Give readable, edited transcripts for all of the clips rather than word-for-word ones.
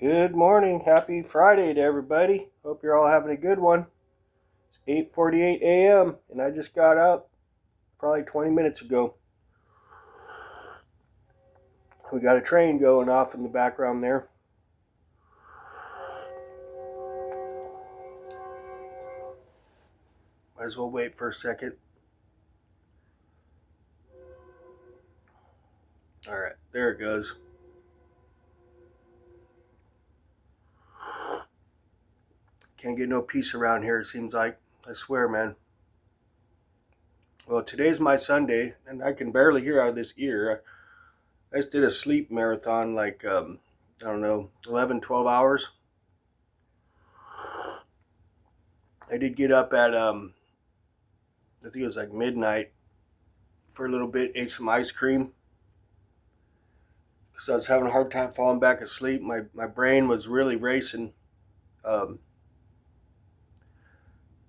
Good morning. Happy Friday to everybody. Hope you're all having a good one. It's 8:48 a.m. and I just got up probably 20 minutes ago. We got a train going off in the background there. Might as well wait for a second. All right, there it goes. Can't get no peace around here, it seems like. I swear, man. Well, today's my Sunday, and I can barely hear out of this ear. I just did a sleep marathon, like, I don't know, 11, 12 hours. I did get up at, I think it was like midnight for a little bit, ate some ice cream because I was having a hard time falling back asleep. My brain was really racing. Um,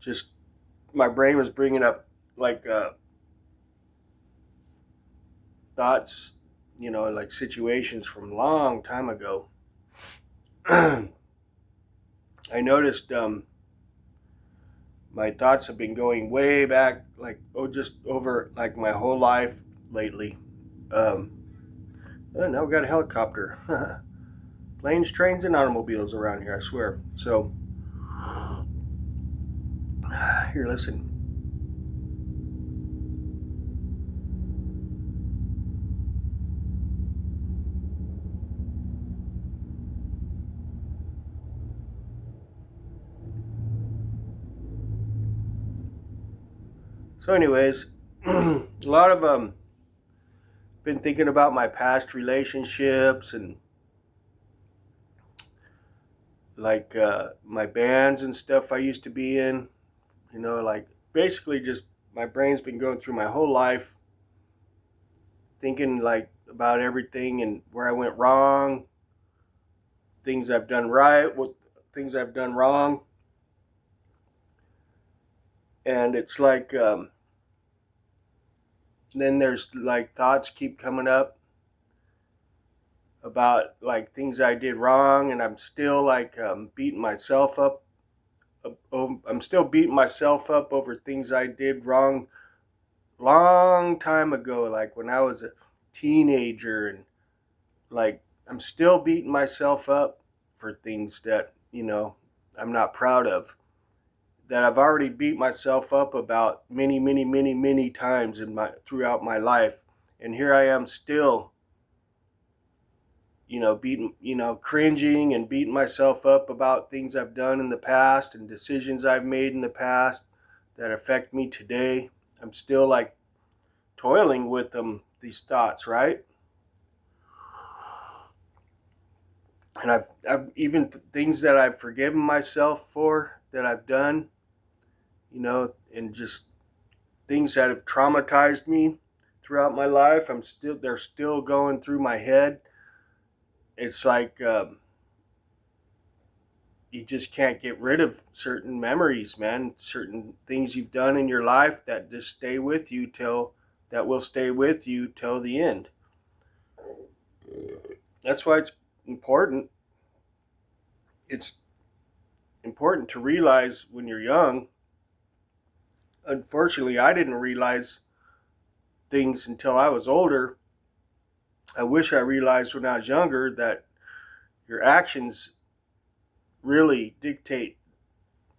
just my brain was bringing up like thoughts, like situations from a long time ago. I noticed my thoughts have been going way back, like just over like my whole life lately. Um, Now we got a helicopter. Planes, trains, and automobiles around here, I swear. So, here, listen. So, anyways, a lot of been thinking about my past relationships and like my bands and stuff I used to be in. Like basically just my brain's been going through my whole life, thinking like about everything and where I went wrong, things I've done right, what things I've done wrong, and it's like then there's like thoughts keep coming up about like things I did wrong, and I'm still like beating myself up. I'm still beating myself up over things I did wrong long time ago, like when I was a teenager, and like I'm still beating myself up for things that I'm not proud of. That I've already beat myself up about many, many, many, many times in my throughout my life, and here I am still beating, cringing and beating myself up about things I've done in the past and decisions I've made in the past that affect me today. I'm still like toiling with them, these thoughts, right? And I've even things that I've forgiven myself for that I've done, and just things that have traumatized me throughout my life. They're still going through my head. It's like you just can't get rid of certain memories, man. Certain things you've done in your life that just stay with you that will stay with you till the end. That's why important. It's important to realize when you're young. Unfortunately, I didn't realize things until I was older. I wish I realized when I was younger that your actions really dictate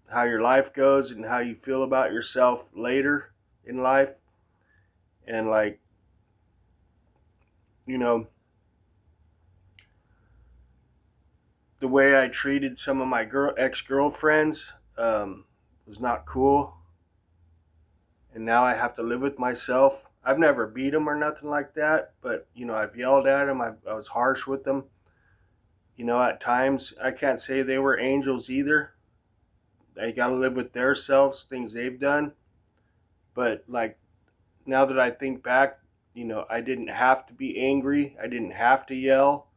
how your life goes and how you feel about yourself later in life. And like, you know, the way I treated some of my ex-girlfriends was not cool. And now I have to live with myself. I've never beat them or nothing like that, but I've yelled at them. I was harsh with them. At times I can't say they were angels either. They got to live with their selves, things they've done. But like now that I think back, I didn't have to be angry. I didn't have to yell.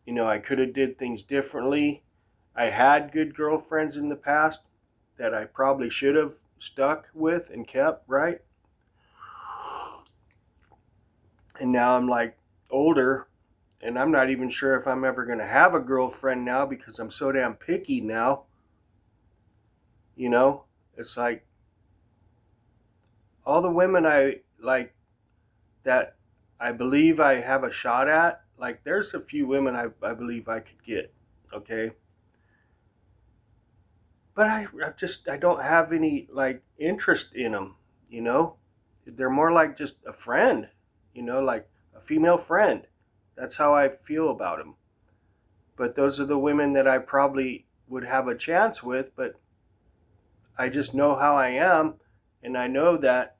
I could have did things differently. I had good girlfriends in the past that I probably should have stuck with and kept, right? And now I'm like older And I'm not even sure if I'm ever going to have a girlfriend now because I'm so damn picky now. You know, it's like all the women I like that I believe I have a shot at, like there's a few women I believe I could get, okay? But I don't have any like interest in them, you know? They're more like just a friend, like a female friend. That's how I feel about them. But those are the women that I probably would have a chance with, but I just know how I am, and I know that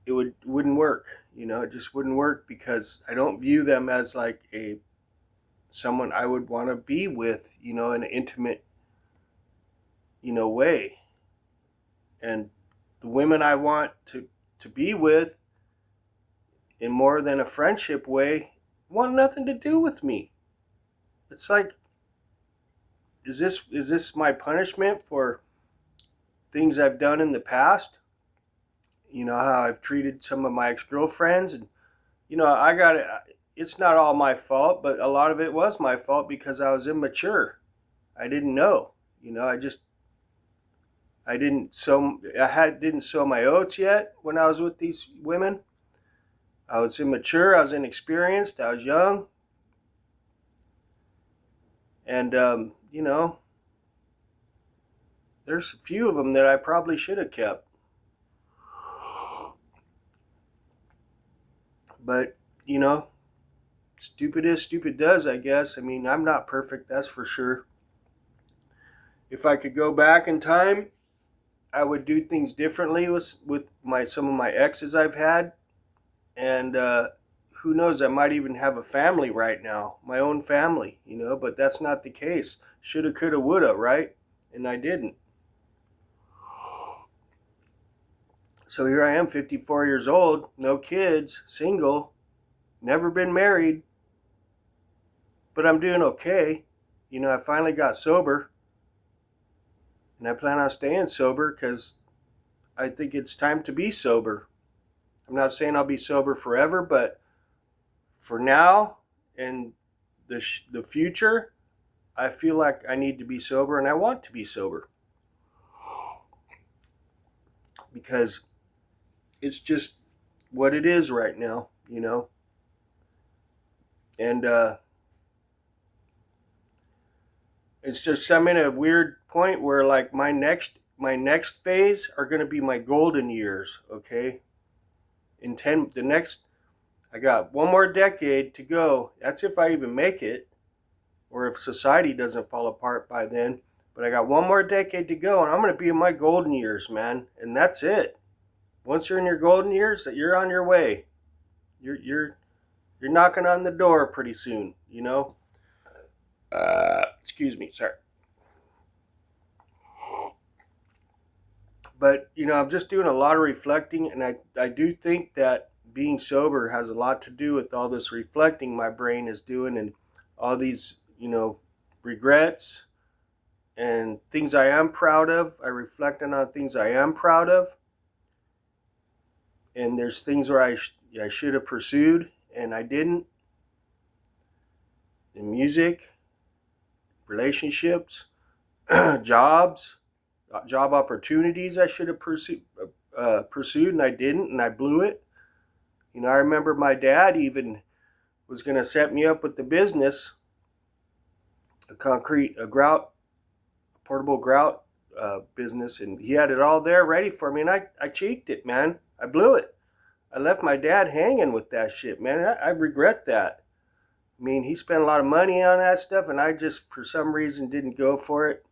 it wouldn't work. It just wouldn't work because I don't view them as like a someone I would want to be with, in an intimate, way. And the women I want to be with in more than a friendship way want nothing to do with me. It's like, is this my punishment for things I've done in the past? How I've treated some of my ex-girlfriends, and I got it. It's not all my fault, but a lot of it was my fault because I was immature. I didn't know. I didn't sow my oats yet when I was with these women. I was immature. I was inexperienced. I was young, and there's a few of them that I probably should have kept. But stupid is stupid does. I guess. I mean, I'm not perfect. That's for sure. If I could go back in time, I would do things differently with my some of my exes I've had, and who knows? I might even have a family right now, my own family. But that's not the case. Shoulda, coulda, woulda, right? And I didn't. So here I am, 54 years old, no kids, single, never been married, but I'm doing okay. I finally got sober, and I plan on staying sober because I think it's time to be sober. I'm not saying I'll be sober forever, but for now and the future, I feel like I need to be sober and I want to be sober because it's just what it is right now. And it's just I'm in a weird point where like my next phase are going to be my golden years, okay? In 10 the next I got one more decade to go. That's if I even make it or if society doesn't fall apart by then. But I got one more decade to go and I'm going to be in my golden years, man. And that's it. Once you're in your golden years, you're on your way. You're knocking on the door pretty soon. Excuse me, sorry. But I'm just doing a lot of reflecting, and I do think that being sober has a lot to do with all this reflecting my brain is doing, and all these regrets and things I am proud of. I reflecting on things I am proud of, and there's things where I should have pursued and I didn't. In music, relationships, jobs, job opportunities I should have pursued and I didn't, and I blew it. I remember my dad even was going to set me up with the business, a portable grout business, and he had it all there ready for me, and I cheeked it, man. I blew it. I left my dad hanging with that shit, man. I regret that. I mean, he spent a lot of money on that stuff, and I just, for some reason, didn't go for it.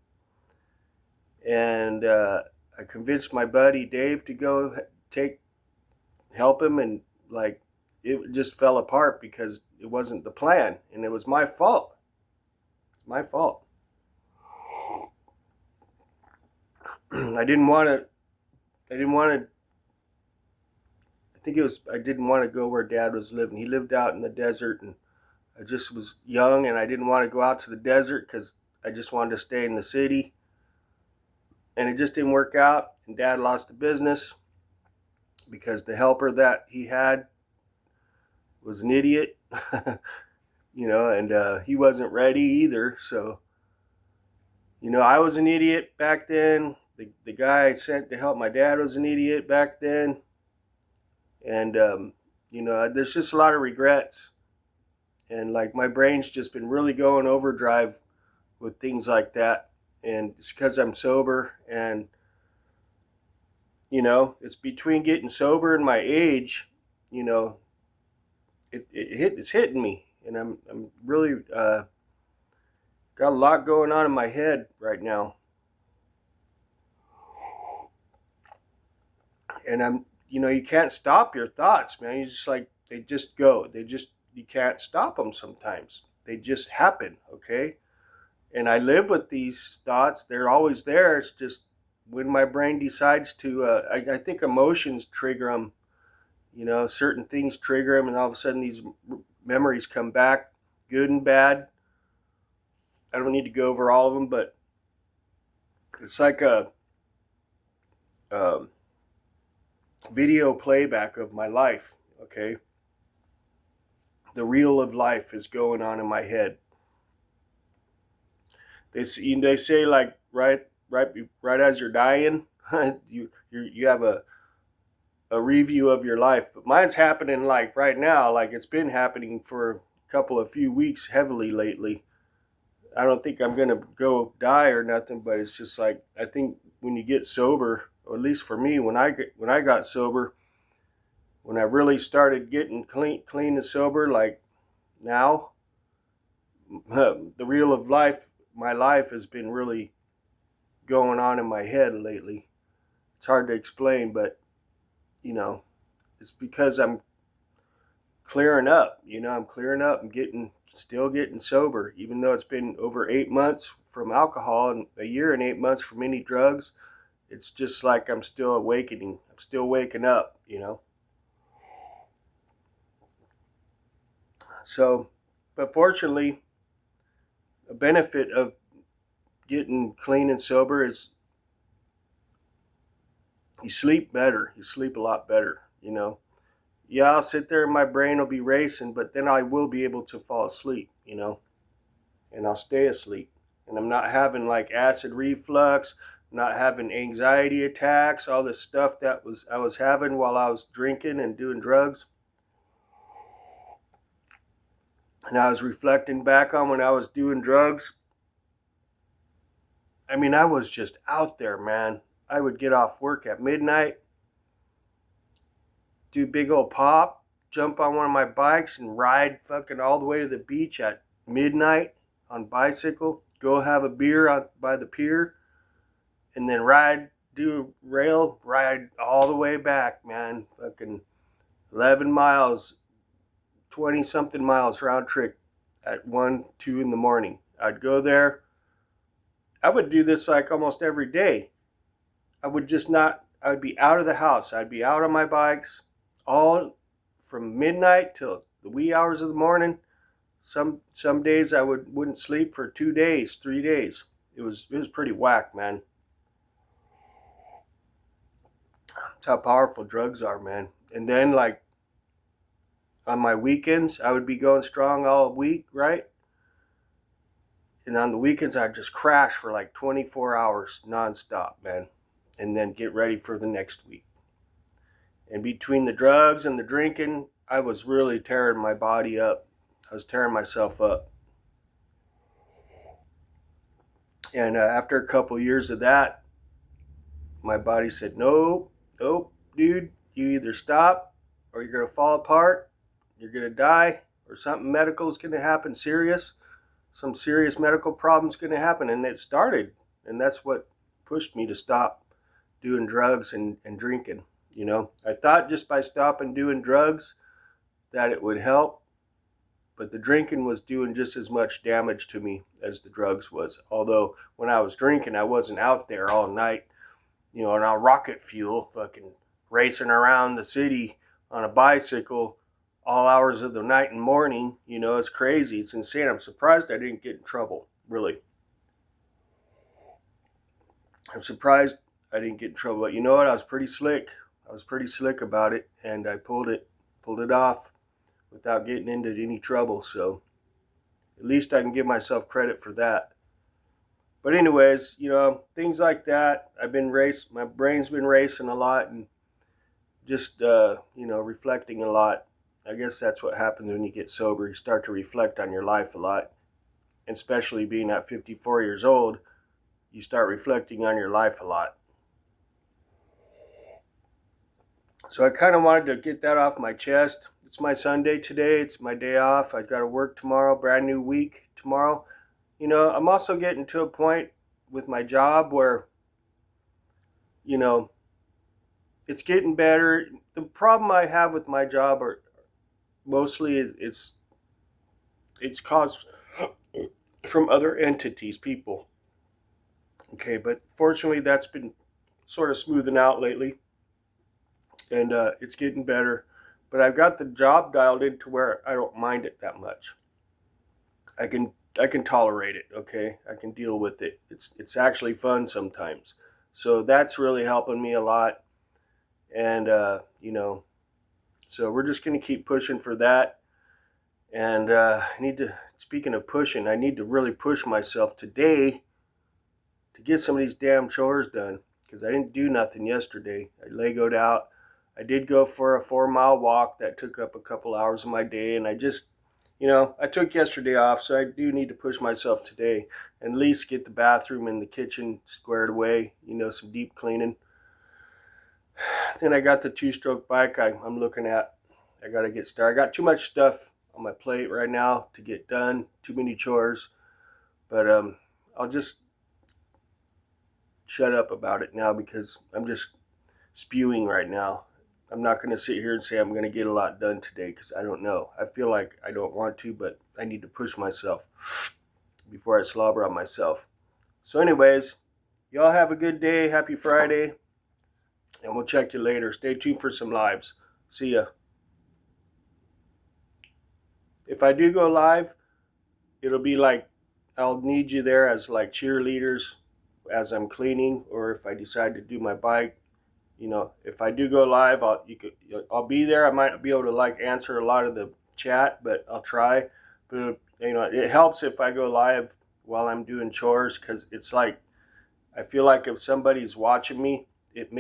And I convinced my buddy Dave to go help him, and like it just fell apart because it wasn't the plan, and it was my fault. My fault. I didn't want to. I didn't want to. I think it was. I didn't want to go where Dad was living. He lived out in the desert, and I just was young, and I didn't want to go out to the desert because I just wanted to stay in the city. And it just didn't work out, and Dad lost the business because the helper that he had was an idiot, and he wasn't ready either. So, I was an idiot back then. The guy I sent to help my dad was an idiot back then. And, there's just a lot of regrets. And like my brain's just been really going overdrive with things like that. And it's because I'm sober. And, it's between getting sober and my age, you know, it's hitting me. And I'm really got a lot going on in my head right now. And you can't stop your thoughts, man. You just like, they just go. You can't stop them sometimes. They just happen, okay? And I live with these thoughts. They're always there. It's just when my brain decides to, I think emotions trigger them. Certain things trigger them, and all of a sudden these memories come back, good and bad. I don't need to go over all of them, but it's like a video playback of my life, okay? The reel of life is going on in my head. They say like right as you're dying, you have a review of your life. But mine's happening like right now, like it's been happening for a few weeks heavily lately. I don't think I'm gonna go die or nothing, but it's just like I think when you get sober, or at least for me, when I got sober, when I really started getting clean and sober, like now, the reel of life, my life has been really going on in my head lately. It's hard to explain, but it's because I'm clearing up. I'm clearing up and still getting sober, even though it's been over 8 months from alcohol and a year and 8 months from any drugs. It's just like I'm still awakening. I'm still waking up. So, but fortunately, a benefit of getting clean and sober is you sleep better. You sleep a lot better. Yeah, I'll sit there and my brain will be racing, but then I will be able to fall asleep, and I'll stay asleep. And I'm not having like acid reflux, not having anxiety attacks, all this stuff that I was having while I was drinking and doing drugs. And I was reflecting back on when I was doing drugs. I mean, I was just out there, man. I would get off work at midnight, do big old pop, jump on one of my bikes and ride fucking all the way to the beach at midnight on bicycle, go have a beer by the pier, and then ride all the way back, man. Fucking 11 miles, 20 something miles round trip at 1, 2 in the morning. I'd go there. I would do this like almost every day. I would be out of the house. I'd be out on my bikes all from midnight till the wee hours of the morning. Some days I wouldn't sleep for 2 days, 3 days. It was pretty whack, man. That's how powerful drugs are, man. And then like on my weekends, I would be going strong all week, right? And on the weekends, I'd just crash for like 24 hours nonstop, man. And then get ready for the next week. And between the drugs and the drinking, I was really tearing my body up. I was tearing myself up. And after a couple years of that, my body said, nope, dude, you either stop or you're going to fall apart, you're going to die, or something medical is going to happen serious. Some serious medical problem's going to happen. And it started. And that's what pushed me to stop doing drugs and drinking. I thought just by stopping doing drugs that it would help, but the drinking was doing just as much damage to me as the drugs was. Although when I was drinking, I wasn't out there all night, on rocket fuel, fucking racing around the city on a bicycle all hours of the night and morning. It's crazy. It's insane. I'm surprised I didn't get in trouble, really. I'm surprised I didn't get in trouble. But you know what? I was pretty slick. I was pretty slick about it, and I pulled it off without getting into any trouble. So at least I can give myself credit for that. But anyways, things like that. My brain's been racing a lot and just reflecting a lot. I guess that's what happens when you get sober. You start to reflect on your life a lot, and especially being at 54 years old, you start reflecting on your life a lot. So I kind of wanted to get that off my chest. It's my Sunday today. It's my day off. I got to work tomorrow. Brand new week tomorrow. I'm also getting to a point with my job where, you know, it's getting better. The problem I have with my job are mostly it's caused from other entities, people. Okay, but fortunately that's been sort of smoothing out lately, and it's getting better. But I've got the job dialed in to where I don't mind it that much. I can tolerate it. Okay, I can deal with it. It's actually fun sometimes. So that's really helping me a lot, and so we're just gonna keep pushing for that. And I need to. Speaking of pushing, I need to really push myself today to get some of these damn chores done because I didn't do nothing yesterday. I Legoed out. I did go for a 4 mile walk that took up a couple hours of my day, and I just, I took yesterday off, so I do need to push myself today and at least get the bathroom and the kitchen squared away, some deep cleaning. Then I got the 2-stroke bike I'm looking at. I got to get started. I got too much stuff on my plate right now to get done, too many chores, but I'll just shut up about it now because I'm just spewing right now. I'm not going to sit here and say I'm going to get a lot done today because I don't know. I feel like I don't want to, but I need to push myself before I slobber on myself. So anyways, y'all have a good day. Happy Friday. And we'll check you later. Stay tuned for some lives. See ya. If I do go live, it'll be like I'll need you there as like cheerleaders as I'm cleaning, or if I decide to do my bike. If I do go live, I'll be there. I might be able to like answer a lot of the chat, but I'll try. But it helps if I go live while I'm doing chores because it's like I feel like if somebody's watching me, it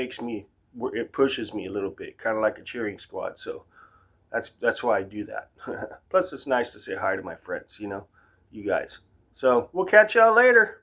pushes me a little bit, kind of like a cheering squad. So that's why I do that. Plus, it's nice to say hi to my friends. You guys. So we'll catch y'all later.